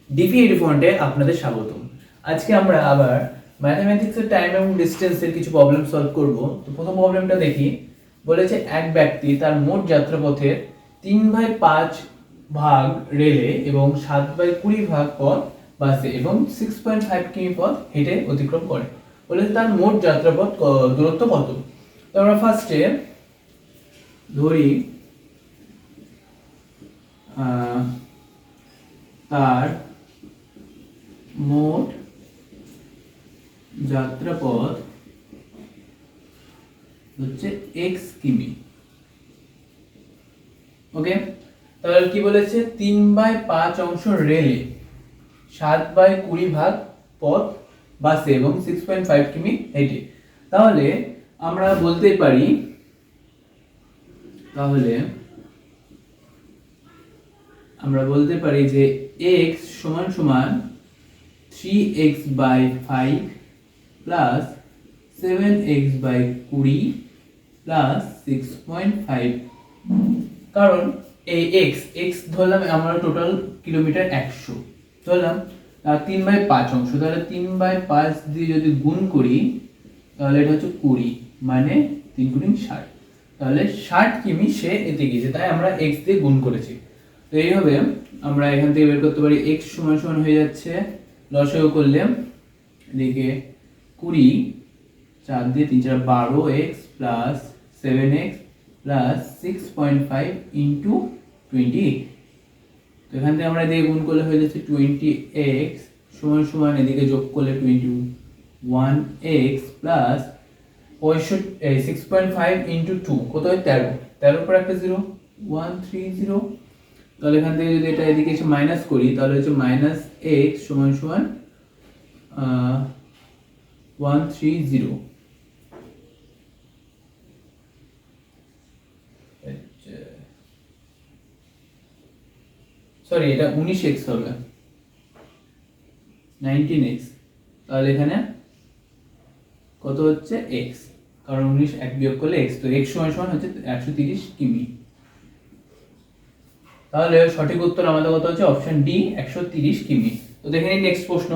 ডিপিএডি ফন্টে আপনাদের স্বাগতম। আজকে আমরা আবার ম্যাথমেটিক্সের টাইম এবং ডিস্টেন্সের কিছু প্রবলেম সলভ করব। তো প্রথম প্রবলেমটা দেখি। বলেছে এক ব্যক্তি তার মোট যাত্রাপথের 3/5 ভাগ রেলে এবং 7/20 ভাগ পথ বাসে এবং 6.5 কিমি পথ হেঁটে অতিক্রম করে। বলেছে তার মোট যাত্রাপথ দূরত্ব কত। তো আমরা ফার্স্টে ধরি তার মোট যাত্রাপথ হচ্ছে x কিমি। ওকে, তাহলে কি বলেছে 3/5 অংশ রেলে, 7/20 ভাগ পথ বাসে এবং 6.5 কিমি হেঁটে। তাহলে আমরা বলতেই পারি যে x সমান সমান 3x/5 প্লাস 7x/20 প্লাস 6.5। কারণ এই x ধরলাম আমরা টোটাল কিলোমিটার 100 ধরলাম, 3/5 অংশ, তাহলে 3/5 দিয়ে যদি গুণ করি তাহলে এটা হচ্ছে 20, মানে 3 × 60, তাহলে 60 কিমি সে এতে গিয়েছে, তাই আমরা x দিয়ে গুণ করেছি। তো এইভাবে আমরা এখান থেকে বের করতে পারি x সমান সমান হয়ে যাচ্ছে, লসাগু করলে এদিকে 20, 4 দিয়ে 3 4 12x plus 7x plus 6.5 into 20। তো এখান থেকে আমরা এদিকে গুণ করলে হয়ে যাচ্ছে 20x সমান সমান এদিকে যোগ করলে 21x প্লাস 6.5 ইন্টু 2 কত হয় 13, 13 পর একটা 0, 130। তাহলে এখান থেকে যদি এটা এদিকে এসে মাইনাস করি তাহলে হচ্ছে -x সমান সমান 130। সরি, এটা 19x হবে, 19x। তাহলে এখানে কত হচ্ছে x, কারণ 19 এক বিয়োগ করলে x, তো x সমান সমান হচ্ছে 130 কিমি। তাহলে সঠিক উত্তর আমাদের কত হচ্ছে অপশন ডি, 130 কিমি। তো দেখে নিন নেক্সট প্রশ্ন,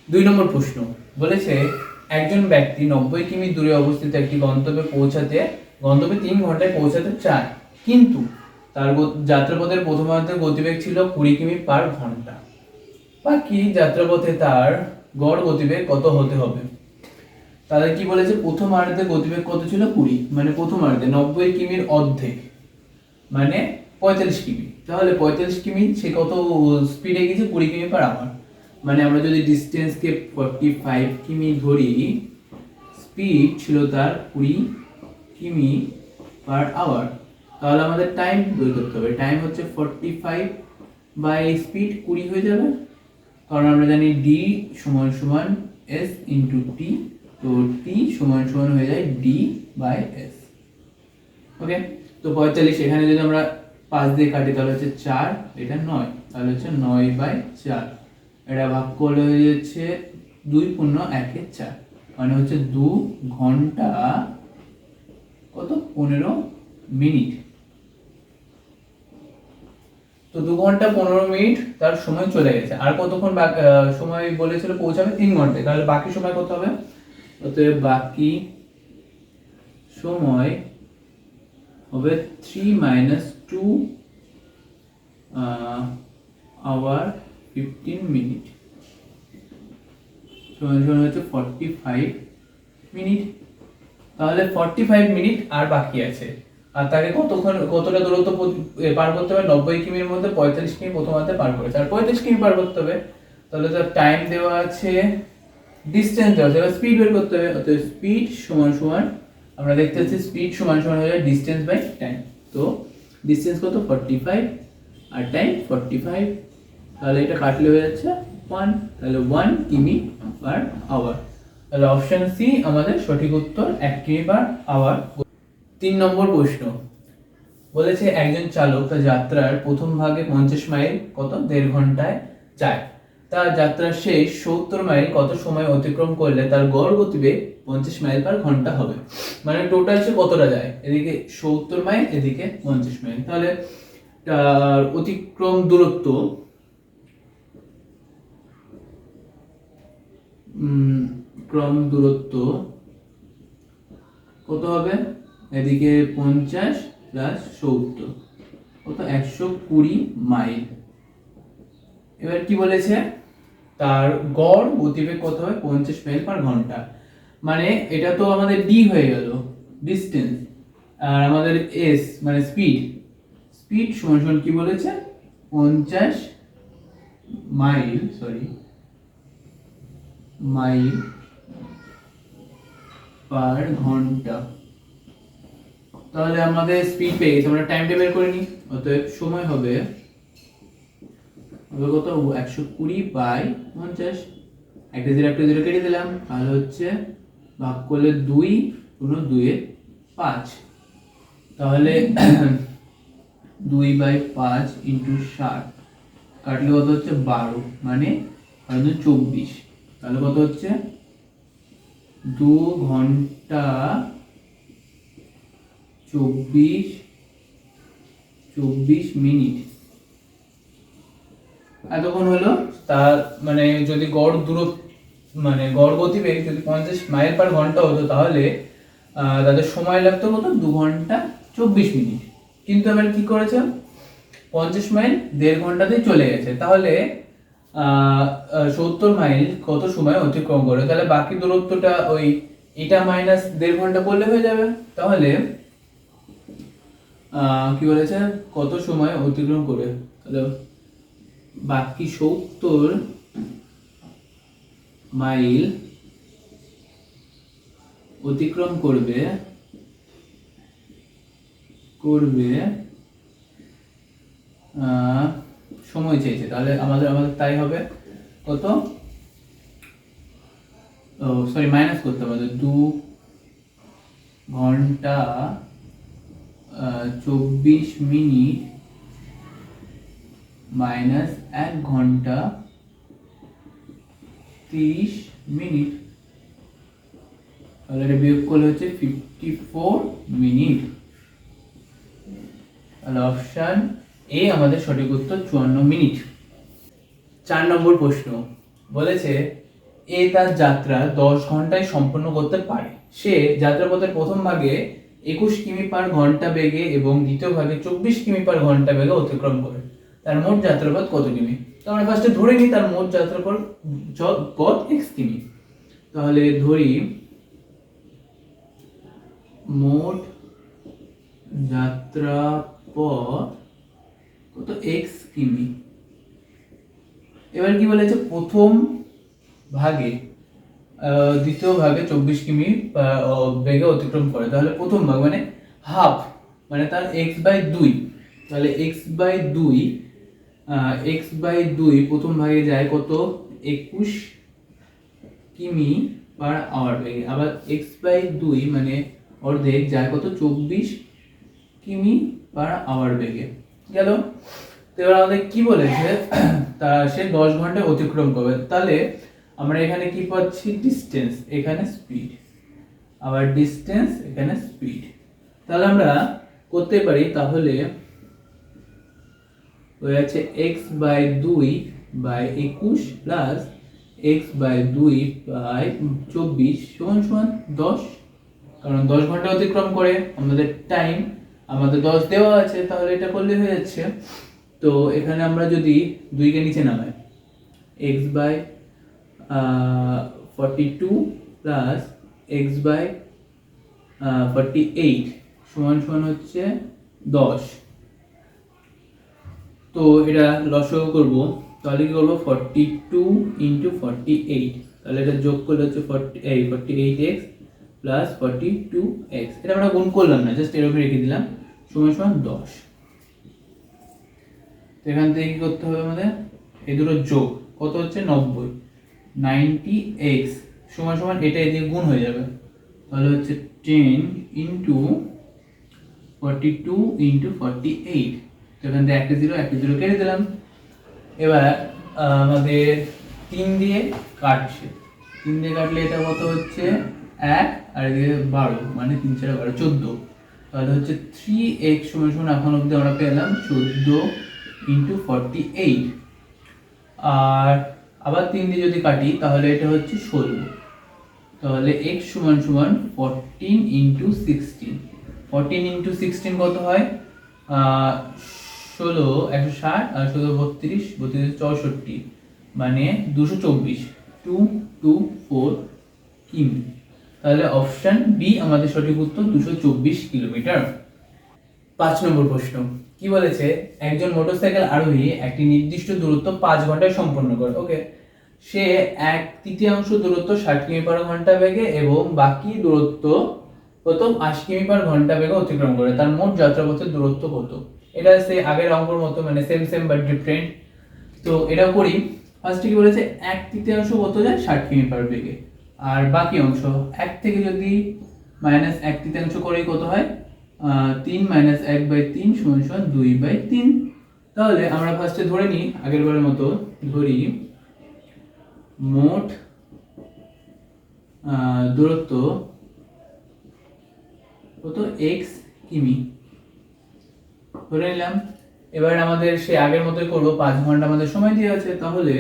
2 নম্বর প্রশ্ন। বলেছে একজন ব্যক্তি 90 কিমি দূরে অবস্থিত একটি গন্তব্যে 3 ঘন্টায় পৌঁছাতে চায়, কিন্তু তার যাত্রাপথের প্রথমার্ধের গতিবেগ ছিল 20 কিমি পার ঘন্টা। বাকি যাত্রাপথে তার গড় গতিবেগ কত হতে হবে? তাহলে কি বলেছে প্রথমার্ধের গতিবেগ কত ছিল 20, মানে প্রথমার্ধে 90 কিমির অর্ধেক মানে 45 কিমি। তাহলে 45 কিমি সে কত স্পিডে গেছে 20 কিমি পার আওয়ার, মানে আমরা যদি ডিসটেন্সকে 45 কিমি ধরি, স্পিড ছিল তার 20 কিমি পার আওয়ার, তাহলে আমাদের টাইম বের করতে হবে। টাইম হচ্ছে 45 বাই স্পিড 20 হয়ে যাবে, কারণ আমরা জানি d সমান সমান s ইন্টু t, তো t সমান সমান হয়ে যায় d বাই s। ওকে, তো 45 এখানে যদি আমরা 5 দিয়ে কাটি তাহলে হচ্ছে 4, এটা 9, তাহলে হচ্ছে 9/4। এটা ভাগ করলে হয়ে যাচ্ছে 2 পূর্ণ 1 এ 4, মানে হচ্ছে 2 ঘন্টা কত 15 মিনিট। তো 2 ঘন্টা 15 মিনিট তার সময় চলে গেছে। আর কতক্ষণ সময় বলেছিল পৌঁছাবে? 3 ঘন্টায়। তাহলে বাকি সময় কত হবে? অতএব বাকি সময় হবে 3 - 2 আওয়ার 15 মিনিট সমান হচ্ছে 45 মিনিট। তাহলে 45 মিনিট আর বাকি আছে, আর তাকে কতটা দূরত্ব পার করতে হবে? 90 কিমির মধ্যে 45 কিমি প্রথমার্ধে পার করেছে, আর 45 কিমি পার করতে হবে। তাহলে তার টাইম দেওয়া আছে, ডিসটেন্স দেওয়া আছে, এবার স্পিড বের করতে হবে। অতএব স্পিড সমান সমান আমরা দেখতে পাচ্ছি স্পিড সমান সমান হয়ে যায় ডিসটেন্স বাই টাইম। তো ডিসটেন্স কত 45 আর টাইম 45, তাহলে এটা কাটলে হয়ে যাচ্ছে 1, তাহলে 1 কিমি পার আওয়ার। তাহলে অপশন সি আমাদের সঠিক উত্তর, 1 কিমি পার আওয়ার। 3 নম্বর প্রশ্ন। বলেছে একজন চালক তার যাত্রার প্রথম ভাগে 50 মাইল কত 1.5 ঘন্টায় যায়, তার যাত্রার শেষ 70 মাইল কত সময় অতিক্রম করলে তার গড় গতিবেগ 50 মাইল পার ঘন্টা হবে। মানে টোটাল সে কতটা যায়, এদিকে 70 মাইল এদিকে 50 মাইল, তাহলে অতিক্রম দূরত্ব ক্রম দূরত্ব কত হবে? এদিকে 50 প্লাস 70 কত? 120 মাইল। এবার কি বলেছে? তার গড় গতিবেগ কত হবে? 50 মাইল পার ঘন্টা। মানে এটা তো আমাদের ডি হয়ে গেল, ডিস্টেন্স, আর আমাদের এস মানে স্পিড। স্পিড সমান সমান কি বলেছে? 50 মাইল পার ঘন্টা। তাহলে আমাদের স্পিড পেয়ে গেছি, আমরা টাইমটা বের করে নিই। অতএব সময় হবে কত? 120/50। একটা জিরো কেটে দিলাম, তাহলে হচ্ছে ভাগ করলে 2 × 2 = 5। তাহলে 2/5 × 60 কাটলে কত হচ্ছে? 12, মানে 24। তাহলে কত হচ্ছে? 2 ঘন্টা 24 মিনিট এতক্ষণ হলো। তার মানে যদি গড় দূরত্ব মানে গড় গতিবেগ যদি 50 মাইল পার ঘন্টা হতো, তাহলে তাদের সময় লাগতো কত? 2 ঘন্টা 24 মিনিট। কিন্তু এবার কি করেছে? 50 মাইল 1.5 ঘন্টাতেই চলে গেছে। তাহলে 70 মাইল কত সময় অতিক্রম করে? তাহলে বাকি দূরত্বটা ওই এটা মাইনাস 1.5 ঘন্টা করলে হয়ে যাবে। তাহলে কি বলেছে? কত সময় অতিক্রম করে? তাহলে বাকি 70 মাইল অতিক্রম করবে সময় চাইছে। তাহলে আমাদের তাই হবে কত? মাইনাস করতে হবে 2 ঘন্টা 24 মিনিট মাইনাস 1 ঘন্টা 30 মিনিট। তাহলে এটা বিয়োগ করলে হচ্ছে 54 মিনিট। তাহলে অপশন এ আমাদের সঠিক উত্তর, 54 মিনিট। 4 নম্বর প্রশ্ন বলেছে এ তার যাত্রা 10 ঘন্টায় সম্পন্ন করতে পারে। সে যাত্রাপথের প্রথম ভাগে 21 কিমি পার ঘন্টা বেগে এবং দ্বিতীয় ভাগে 24 কিমি পার ঘন্টা বেগে অতিক্রম করে। তার মোট যাত্রাপথ কত কিমি? তো আমরা ফার্স্টে ধরে নিই তার মোট যাত্রাপথ x কিমি। তাহলে ধরি মোট যাত্রাপথ কত? x কিমি। এবার কি বলেছে? প্রথম ভাগে দ্বিতীয় ভাগে 24 কিমি বেগে অতিক্রম করে। তাহলে প্রথম ভাগ মানে হাফ, মানে তার x/2। তাহলে x/2 প্রথম ভাগে যায় কত? 21 কিমি পার আওয়ার বেগে। আবার x/2 মানে অর্ধেক যায় কত? 24 কিমি পার আওয়ার বেগে। গেল। তো এবার আমাদের কি বলেছে? তা সে 10 ঘন্টায় অতিক্রম করবে। তাহলে আমরা এখানে কি পাচ্ছি? ডিসটেন্স, এখানে স্পিড, আবার ডিসটেন্স, এখানে স্পিড। তাহলে আমরা করতে পারি, তাহলে হয়ে যাচ্ছে x/2/21 প্লাস x/2/24 সমান 10। কারণ 10 ঘন্টা অতিক্রম করে আমাদের টাইম, আমাদের 10 দেওয়া আছে, তাহলে এটা করলে হয়ে যাচ্ছে। তো এখানে আমরা যদি 2 কে নিচে নামাই, x/42 প্লাস x/48 সমান হচ্ছে 10। তো এটা লসাগু করব, তাহলে কি করব? 42 × 48, তাহলে এটা যোগ করলে হচ্ছে 48x প্লাস 42x। এটা আমরা গুণ করলাম না, জাস্ট এর উপরে রেখে দিলাম, সমান 10। তো এখান থেকে কি করতে হবে আমাদের? এই দুটো যোগ কত হচ্ছে? 90। 90x সমান এটা এদিকে গুণ হয়ে যাবে, তাহলে হচ্ছে 10 × 42 × 48। তো এখান থেকে একটা জিরো কেটে দিলাম। এবার আমাদের 3 দিয়ে কাটছে, 3 দিয়ে কাটলে এটা কত হচ্ছে? 1, আর এদিকে 12, মানে 3 4 12 14। তাহলে হচ্ছে 3x সমান এখন অবধি আমরা পেলাম 14 × 48। আর আবার 3 দিয়ে যদি কাটি তাহলে এটা হচ্ছে 16। তাহলে x সমান সমান 14 ইন্টু 16। 14 ইন্টু 16 কত হয়? 16 160 আর 16 32, 32 64, মানে 224, 224 কিমি। তাহলে অপশন বি আমাদের সঠিক উত্তর, 224 কিলোমিটার। 5 নম্বর প্রশ্ন কি বলেছে? একজন মোটরসাইকেল আরোহী একটি নির্দিষ্ট দূরত্ব 5 ঘন্টায় সম্পন্ন করে। ওকে, সে 1/3 দূরত্ব 60 কিমি পার ঘন্টা বেগে এবং বাকি দূরত্ব কত 80 কিমি পার ঘন্টা বেগে অতিক্রম করে। তার মোট যাত্রাপথের দূরত্ব কত? এটা সে আগের অঙ্কর মতো, মানে সেম সেম বাট ডিফারেন্ট। তো এটাও করি। ফার্স্টে কি বলেছে? 1/3 কত যায়? 60 কিমি পার বেগে। আর বাকি অংশ 1 থেকে যদি মাইনাস 1/3 করি কত হয়? 3 - 1/3 = 2/3। তাহলে আমরা ফার্স্টে ধরে নিই, আগের বারের মতো ধরি মোট দূরত্ব কত? x কিমি ধরে নিলাম। এবার আমাদের সে আগের মতোই করব, 5 ঘন্টা আমাদের সময় দিয়ে আছে। তাহলে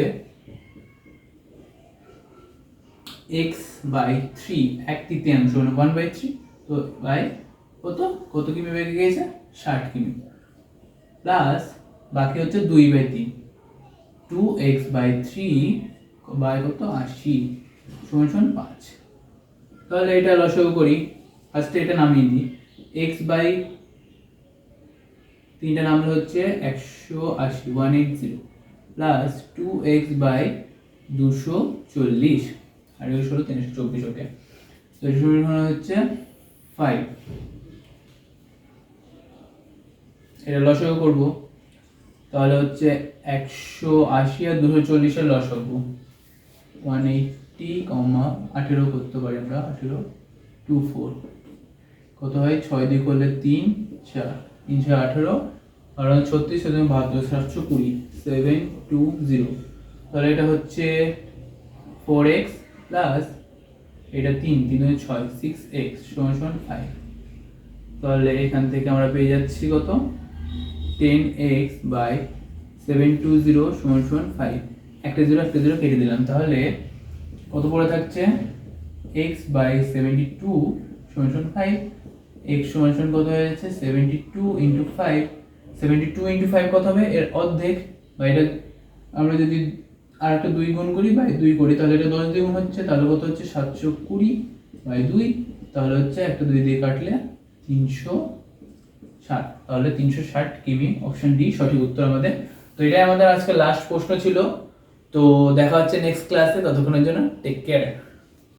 x/3 1/3 মানে 1/3, তো বাই কত কিমি বেগে গিয়েছে? 60 কিমি, প্লাস বাকি হচ্ছে 2/3, 2x/3 বাই কত 80 = 5। তাহলে এটা লসাগু করি। ফার্স্টে এটা নামিয়ে দিই, x/3টা নামলে হচ্ছে 180 180 প্লাস 2x/240 আর এই হলো 324। ওকে, তো এটা সমান হচ্ছে 5। এটা লসাগু করব, তাহলে হচ্ছে 180 আর 240 এর লসাগু 180, 18 করতে পারি আমরা, 18 24 কত হয়? 6 দিয়ে করলে 3 4 318 আর 36 72 720 720। তাহলে এটা হচ্ছে 4x প্লাস এটা 3 3 6 6x = 5। তাহলে এখান থেকে আমরা পেয়ে যাচ্ছি কত? 10x/720 = 5। একটা 0 কেটে দিলাম। তাহলে কত পড়ে থাকছে? x/72 = 5। x সমান কত হয়ে যাচ্ছে? 72 × 5। 72 × 5 কত হবে? এর অর্ধেক। বা এটা আমরা যদি আর একটা 2 গুণ করি বাই 2 করি, তাহলে এটা 10 দিয়ে গুণ হচ্ছে। তাহলে কত হচ্ছে? 720/2। তাহলে হচ্ছে একটা 2 দিয়ে কাটলে 360। তাহলে 360 কিমি, অপশন ডি সঠিক উত্তর আমাদের। তো এটাই আমাদের আজকে লাস্ট প্রশ্ন ছিল। তো দেখা হচ্ছে নেক্সট ক্লাসে, ততক্ষণের জন্য টেক কেয়ার।